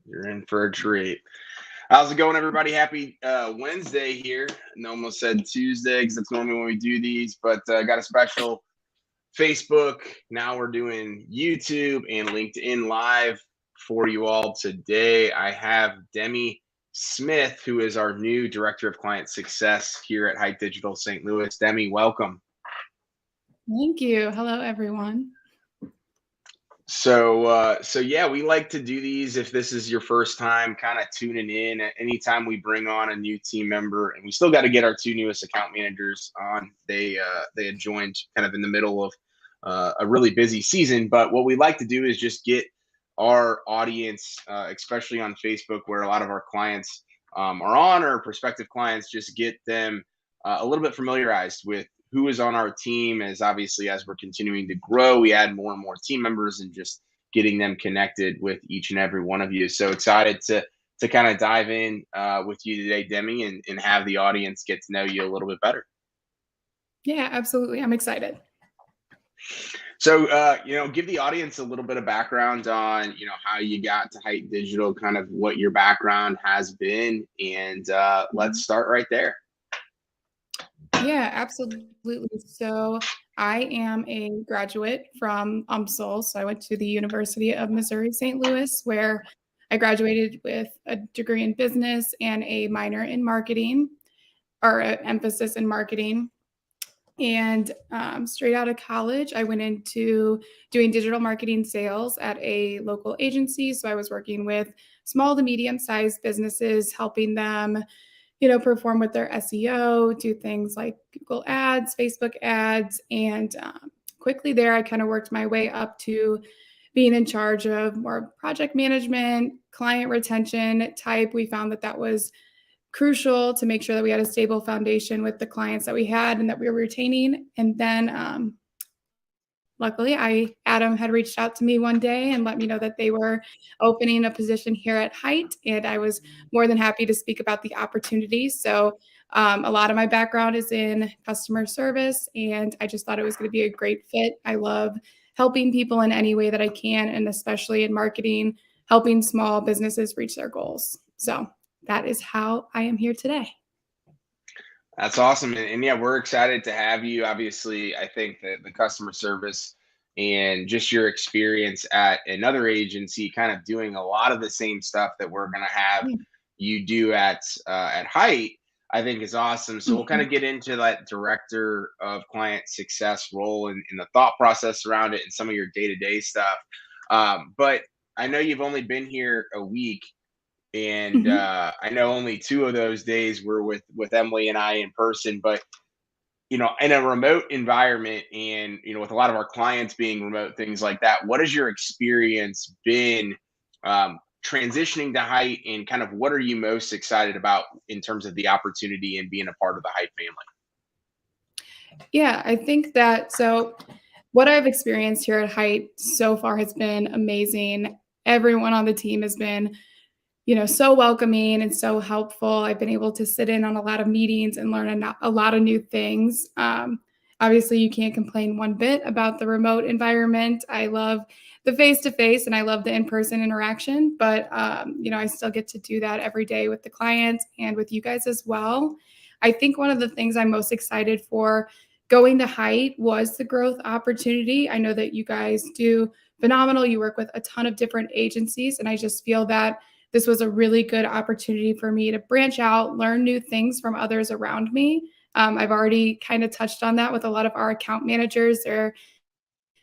You're in for a treat. How's it going, everybody? Happy Wednesday here. I almost said Tuesday because that's normally when we do these, but got a special Facebook. Now we're doing YouTube and LinkedIn Live for you all today. I have Demi Smith, who is our new Director of Client Success here at Hite Digital St. Louis. Demi, welcome. Thank you. Hello, everyone. So yeah, we like to do these if this is your first time kind of tuning in. Anytime we bring on a new team member, and we still got to get our two newest account managers on. They had joined kind of in the middle of a really busy season. But what we like to do is just get our audience, especially on Facebook, where a lot of our clients are on, or prospective clients, just get them a little bit familiarized with who is on our team. As obviously, as we're continuing to grow, we add more and more team members, and just getting them connected with each and every one of you. So excited to kind of dive in with you today, Demi, and have the audience get to know you a little bit better. Yeah, absolutely. I'm excited. So, give the audience a little bit of background on, how you got to Hite Digital, kind of what your background has been, and let's start right there. Yeah, absolutely. So I am a graduate from UMSL. So I went to the University of Missouri St. Louis, where I graduated with a degree in business and a minor in marketing, or an emphasis in marketing. And straight out of college, I went into doing digital marketing sales at a local agency. So I was working with small to medium-sized businesses, helping them, perform with their SEO, do things like Google ads, Facebook ads. And quickly there, I kind of worked my way up to being in charge of more project management, client retention type. We found that was crucial to make sure that we had a stable foundation with the clients that we had and that we were retaining. And then luckily, Adam had reached out to me one day and let me know that they were opening a position here at Hite, and I was more than happy to speak about the opportunity. So a lot of my background is in customer service, and I just thought it was going to be a great fit. I love helping people in any way that I can, and especially in marketing, helping small businesses reach their goals. So that is how I am here today. That's awesome. And yeah, we're excited to have you. Obviously, I think that the customer service and just your experience at another agency, kind of doing a lot of the same stuff that we're going to have you do at Hite, I think is awesome. So we'll kind of get into that director of client success role, and the thought process around it, and some of your day-to-day stuff. But I know you've only been here a week. And I know only two of those days were with Emily and I in person. But in a remote environment, and with a lot of our clients being remote, things like that, what has your experience been transitioning to Hite, and kind of what are you most excited about in terms of the opportunity and being a part of the Hite family? Yeah, I think that what I've experienced here at Hite so far has been amazing. Everyone on the team has been so welcoming and so helpful. I've been able to sit in on a lot of meetings and learn a lot of new things. Obviously, you can't complain one bit about the remote environment. I love the face-to-face and I love the in-person interaction, but I still get to do that every day with the clients and with you guys as well. I think one of the things I'm most excited for going to Hite was the growth opportunity. I know that you guys do phenomenal. You work with a ton of different agencies, and I just feel that this was a really good opportunity for me to branch out, learn new things from others around me. I've already kind of touched on that with a lot of our account managers. They're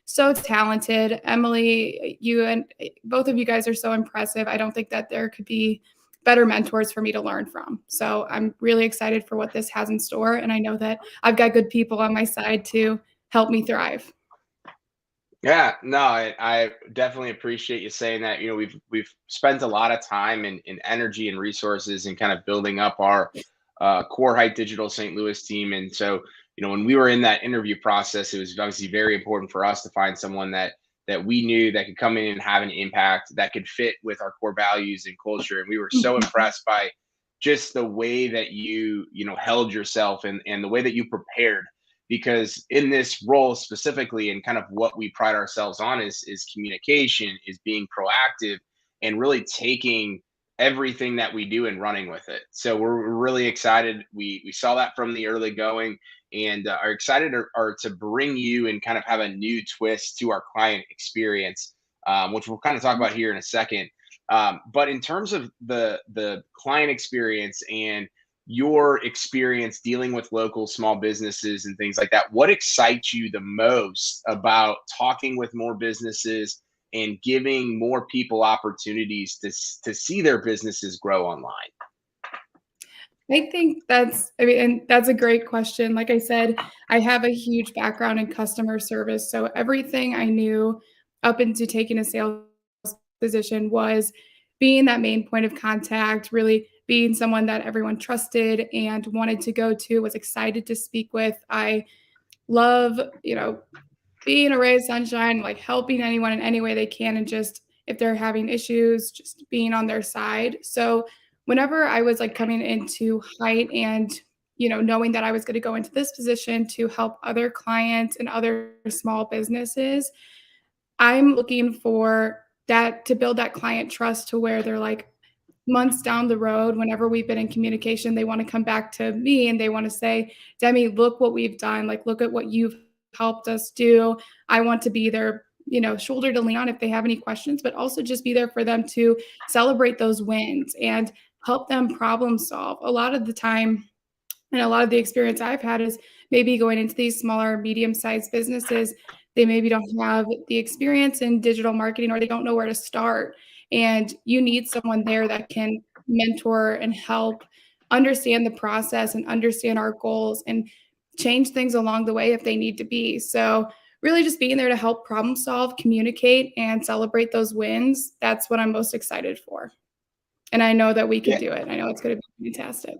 so talented. Emily, you and both of you guys are so impressive. I don't think that there could be better mentors for me to learn from. So I'm really excited for what this has in store. And I know that I've got good people on my side to help me thrive. Yeah, no, I definitely appreciate you saying that. We've spent a lot of time and energy and resources in kind of building up our core Hite Digital St. Louis team. And so, when we were in that interview process, it was obviously very important for us to find someone that we knew that could come in and have an impact, that could fit with our core values and culture. And we were so impressed by just the way that you held yourself, and the way that you prepared, because in this role specifically, and kind of what we pride ourselves on, is communication, is being proactive, and really taking everything that we do and running with it. So we're really excited. We saw that from the early going, and are excited to bring you and kind of have a new twist to our client experience, which we'll kind of talk about here in a second. But in terms of the client experience and your experience dealing with local small businesses and things like that, what excites you the most about talking with more businesses and giving more people opportunities to see their businesses grow online? I think I mean, and that's a great question. Like I said, I have a huge background in customer service. So everything I knew up into taking a sales position was being that main point of contact, really being someone that everyone trusted and wanted to go to, was excited to speak with. I love, being a ray of sunshine, like helping anyone in any way they can, and just if they're having issues, just being on their side. So whenever I was like coming into Hite and knowing that I was going to go into this position to help other clients and other small businesses, I'm looking for that to build that client trust to where they're like, months down the road, whenever we've been in communication, they want to come back to me and they want to say, Demi, look what we've done. Like, look at what you've helped us do. I want to be their, shoulder to lean on if they have any questions, but also just be there for them to celebrate those wins and help them problem solve. A lot of the time, and a lot of the experience I've had is maybe going into these smaller, medium-sized businesses, they maybe don't have the experience in digital marketing, or they don't know where to start. And you need someone there that can mentor and help understand the process and understand our goals and change things along the way if they need to be. So really just being there to help problem solve, communicate, and celebrate those wins. That's what I'm most excited for. And I know that we can Yeah. do it. I know it's going to be fantastic.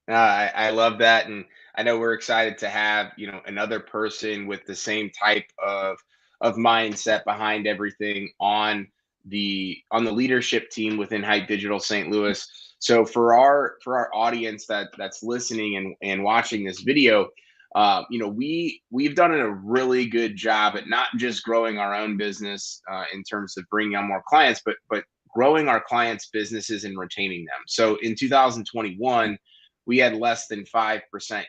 I love that, and I know we're excited to have another person with the same type of mindset behind everything on the leadership team within Hite Digital St. Louis. So for our audience that's listening and watching this video, we've done a really good job at not just growing our own business in terms of bringing on more clients, but growing our clients' businesses and retaining them. So in 2021, we had less than 5%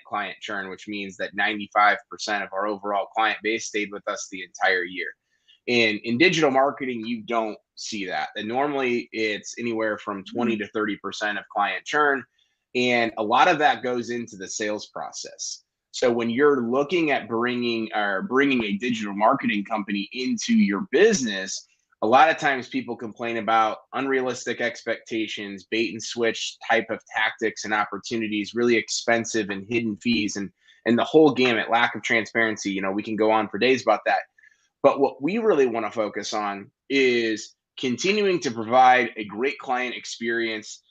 client churn, which means that 95% of our overall client base stayed with us the entire year. And in digital marketing, you don't see that. And normally it's anywhere from 20 to 30% of client churn. And a lot of that goes into the sales process. So when you're looking at bringing a digital marketing company into your business, a lot of times people complain about unrealistic expectations, bait and switch type of tactics and opportunities, really expensive and hidden fees, and the whole gamut, lack of transparency. We can go on for days about that. But what we really want to focus on is continuing to provide a great client experience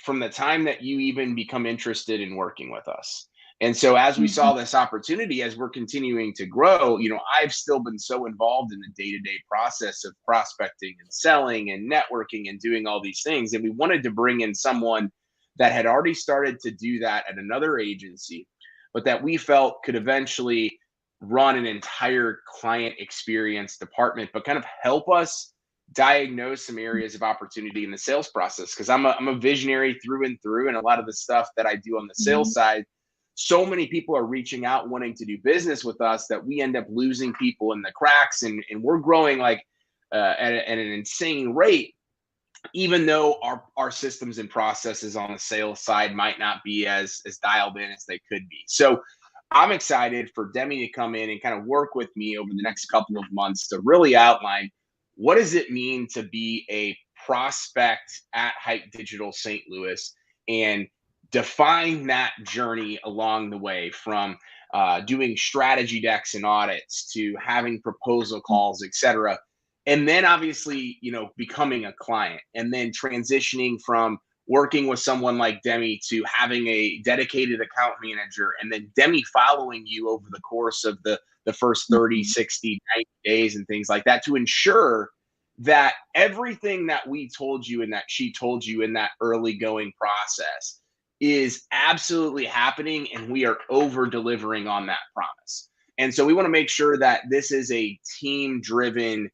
from the time that you even become interested in working with us. And so as we saw this opportunity, as we're continuing to grow, I've still been so involved in the day-to-day process of prospecting and selling and networking and doing all these things. And we wanted to bring in someone that had already started to do that at another agency, but that we felt could eventually run an entire client experience department, but kind of help us diagnose some areas of opportunity in the sales process. Because I'm a visionary through and through, and a lot of the stuff that I do on the sales side, so many people are reaching out wanting to do business with us that we end up losing people in the cracks, and we're growing like at an insane rate, even though our systems and processes on the sales side might not be as dialed in as they could be. So I'm excited for Demi to come in and kind of work with me over the next couple of months to really outline what does it mean to be a prospect at Hite Digital St. Louis, and define that journey along the way from doing strategy decks and audits to having proposal calls, etc. And then obviously, becoming a client, and then transitioning from working with someone like Demi to having a dedicated account manager, and then Demi following you over the course of the first 30, 60, 90 days and things like that, to ensure that everything that we told you and that she told you in that early going process is absolutely happening, and we are over delivering on that promise. And so we want to make sure that this is a team driven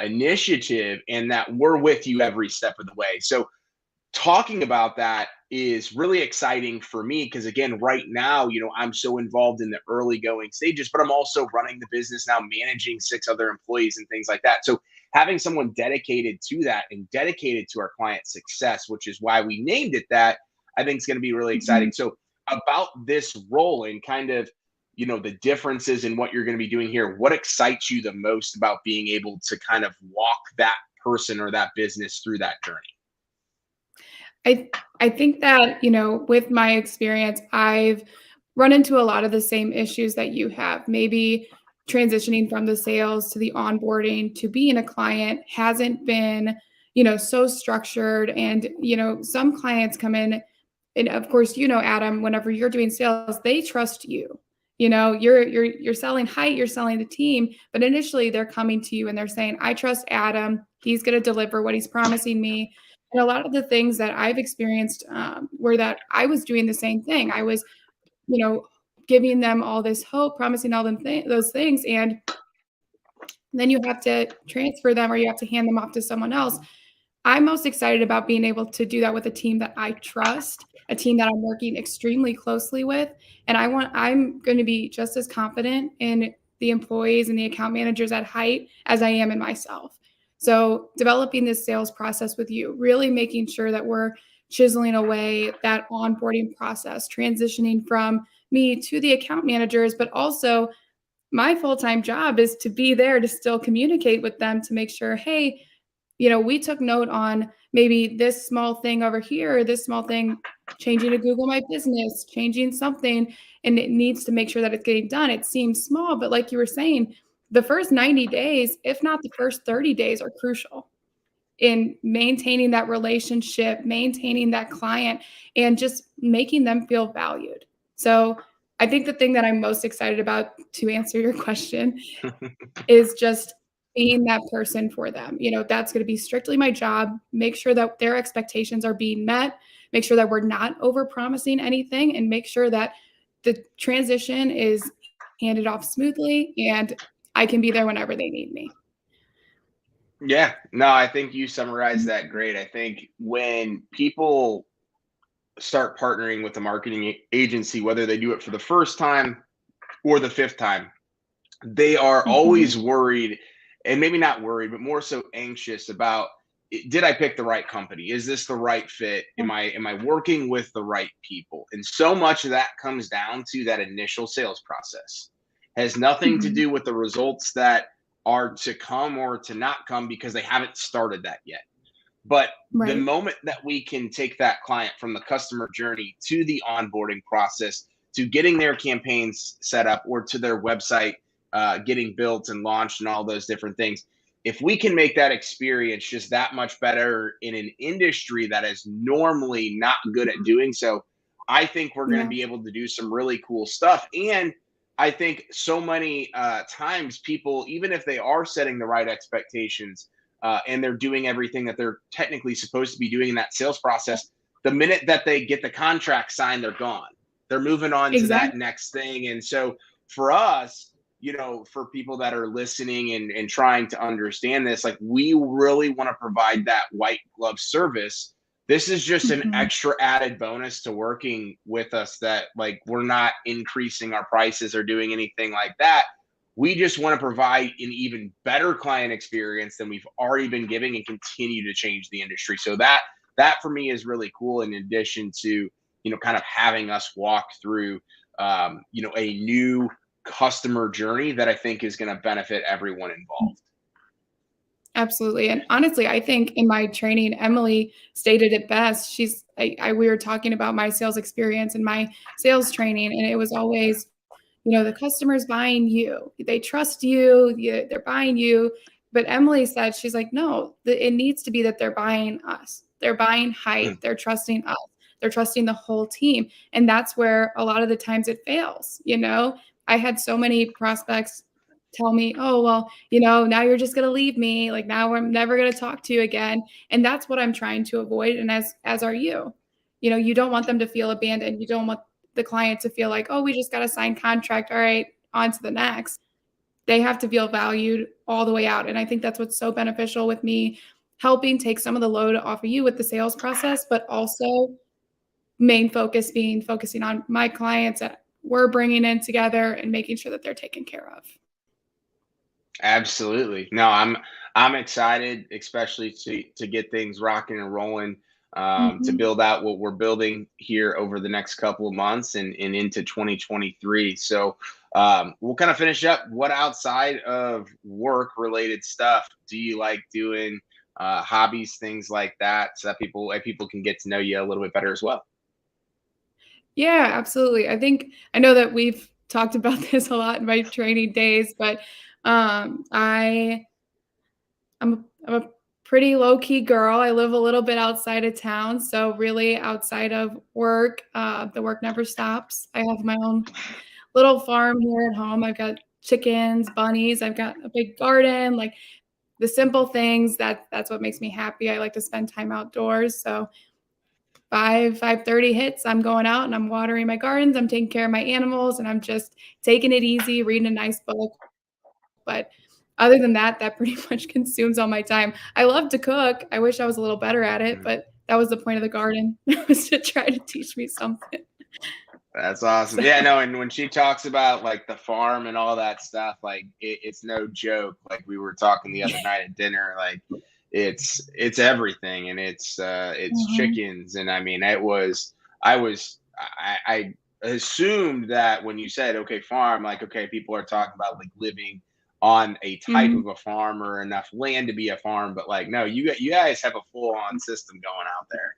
initiative, and that we're with you every step of the way. So talking about that is really exciting for me because again, right now, I'm so involved in the early going stages, but I'm also running the business now, managing 6 other employees and things like that. So having someone dedicated to that and dedicated to our client success, which is why we named it that, I think is going to be really Mhm. exciting. So about this role and kind of the differences in what you're going to be doing here, what excites you the most about being able to kind of walk that person or that business through that journey? I think that, with my experience, I've run into a lot of the same issues that you have. Maybe transitioning from the sales to the onboarding to being a client hasn't been, so structured. And, some clients come in, and of course, Adam, whenever you're doing sales, they trust you. You're selling Hite, you're selling the team, but initially they're coming to you and they're saying, I trust Adam. He's going to deliver what he's promising me. And a lot of the things that I've experienced were that I was doing the same thing. I was, you know, giving them all this hope, promising all them those things, and then you have to transfer them or you have to hand them off to someone else. I'm most excited about being able to do that with a team that I trust, a team that I'm working extremely closely with, and I'm going to be just as confident in the employees and the account managers at Hite as I am in myself. So, developing this sales process with you, really making sure that we're chiseling away that onboarding process, transitioning from me to the account managers, but also my full-time job is to be there to still communicate with them to make sure, hey, we took note on maybe this small thing over here, this small thing, changing to Google My Business, changing something, and it needs to make sure that it's getting done. It seems small, but like you were saying, the first 90 days, if not the first 30 days, are crucial in maintaining that relationship, maintaining that client, and just making them feel valued. So I think the thing that I'm most excited about, to answer your question, is just being that person for them. That's going to be strictly my job. Make sure that their expectations are being met, make sure that we're not over promising anything, and make sure that the transition is handed off smoothly and I can be there whenever they need me. Yeah, no, I think you summarized that great. I think when people start partnering with a marketing agency, whether they do it for the first time or the fifth time, they are Mhm. always worried, and maybe not worried, but more so anxious about, did I pick the right company? Is this the right fit? Am I working with the right people? And so much of that comes down to that initial sales process. Has nothing to Mhm. do with the results that are to come or to not come because they haven't started that yet. But the Right. moment that we can take that client from the customer journey to the onboarding process, to getting their campaigns set up or to their website getting built and launched and all those different things, if we can make that experience just that much better in an industry that is normally not good at doing so, I think we're going to Yeah. be able to do some really cool stuff. And I think so many times people, even if they are setting the right expectations, and they're doing everything that they're technically supposed to be doing in that sales process, the minute that they get the contract signed, they're gone. They're moving on to Exactly. that next thing. And so for us, for people that are listening and trying to understand this, like we really want to provide that white glove service. This is just an Mhm. extra added bonus to working with us, that like we're not increasing our prices or doing anything like that. We just want to provide an even better client experience than we've already been giving and continue to change the industry. So that for me is really cool. In addition to kind of having us walk through a new customer journey that I think is going to benefit everyone involved. Absolutely. And honestly, I think in my training, Emily stated it best. We were talking about my sales experience and my sales training, and it was always, the customer's buying you. They trust you, they're buying you. But Emily said, she's like, no, it needs to be that they're buying us. They're buying Hite. They're trusting us. They're trusting the whole team. And that's where a lot of the times it fails. I had so many prospects tell me, oh, well, now you're just going to leave me. Like now I'm never going to talk to you again. And that's what I'm trying to avoid. And as are you. You don't want them to feel abandoned. You don't want the client to feel like, oh, we just got a signed contract. All right, on to the next. they have to feel valued all the way out. And I think that's what's so beneficial with me helping take some of the load off of you with the sales process, but also main focus being focusing on my clients that we're bringing in together and making sure that they're taken care of. Absolutely. No, I'm excited, especially to get things rocking and rolling, to Mhm. build out what we're building here over the next couple of months and into 2023. So we'll kind of finish up. What outside of work related stuff do you like doing? Hobbies, things like that, so that people can get to know you a little bit better as well. Yeah, absolutely. I know that we've talked about this a lot in my training days, but I I'm a pretty low key girl. I live a little bit outside of town, so really outside of work, the work never stops. I have my own little farm here at home. I've got chickens, bunnies. I've got a big garden. Like the simple things that's what makes me happy. I like to spend time outdoors. So 5:30 hits, I'm going out and I'm watering my gardens. I'm taking care of my animals, and I'm just taking it easy, reading a nice book. But other than that, that pretty much consumes all my time. I love to cook. I wish I was a little better at it, but that was the point of the garden was to try to teach me something. That's awesome. So, Yeah, no, and when she talks about like the farm and all that stuff, like it's no joke. Like we were talking the other night at dinner, like it's everything, and it's mhm, chickens, and I mean I assumed that when you said okay farm, like okay people are talking about like living on a type mhm. of a farm or enough land to be a farm, but like no, you guys have a full on system going out there.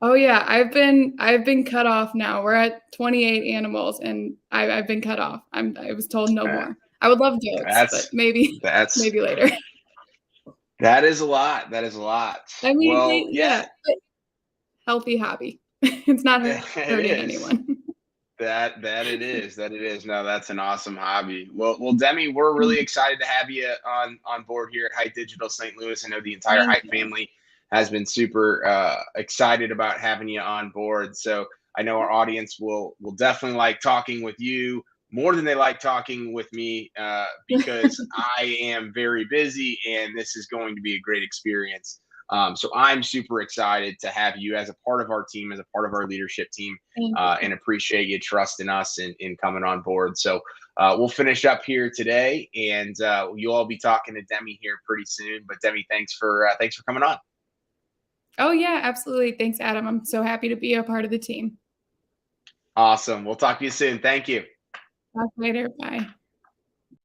Oh yeah, I've been cut off now. We're at 28 animals, and I've been cut off. I was told no Uh, more. I would love goats, but that's maybe that's maybe later. That is a lot. That is a lot. I mean, Well, yeah, yeah, but healthy hobby. It's not it hurting is. anyone. That it is. That it is. No, that's an awesome hobby. Well, Demi, we're really excited to have you on board here at Hite Digital St. Louis. I know the entire Thank Hite you. family has been super excited about having you on board. So I know our audience will definitely like talking with you more than they like talking with me because I am very busy and this is going to be a great experience. So I'm super excited to have you as a part of our team, as a part of our leadership team, Thank you. and appreciate you trusting us in coming on board. So we'll finish up here today, and you'll all be talking to Demi here pretty soon. But Demi, thanks for coming on. Oh, yeah, absolutely. Thanks, Adam. I'm so happy to be a part of the team. Awesome. We'll talk to you soon. Thank you. Talk later. Bye.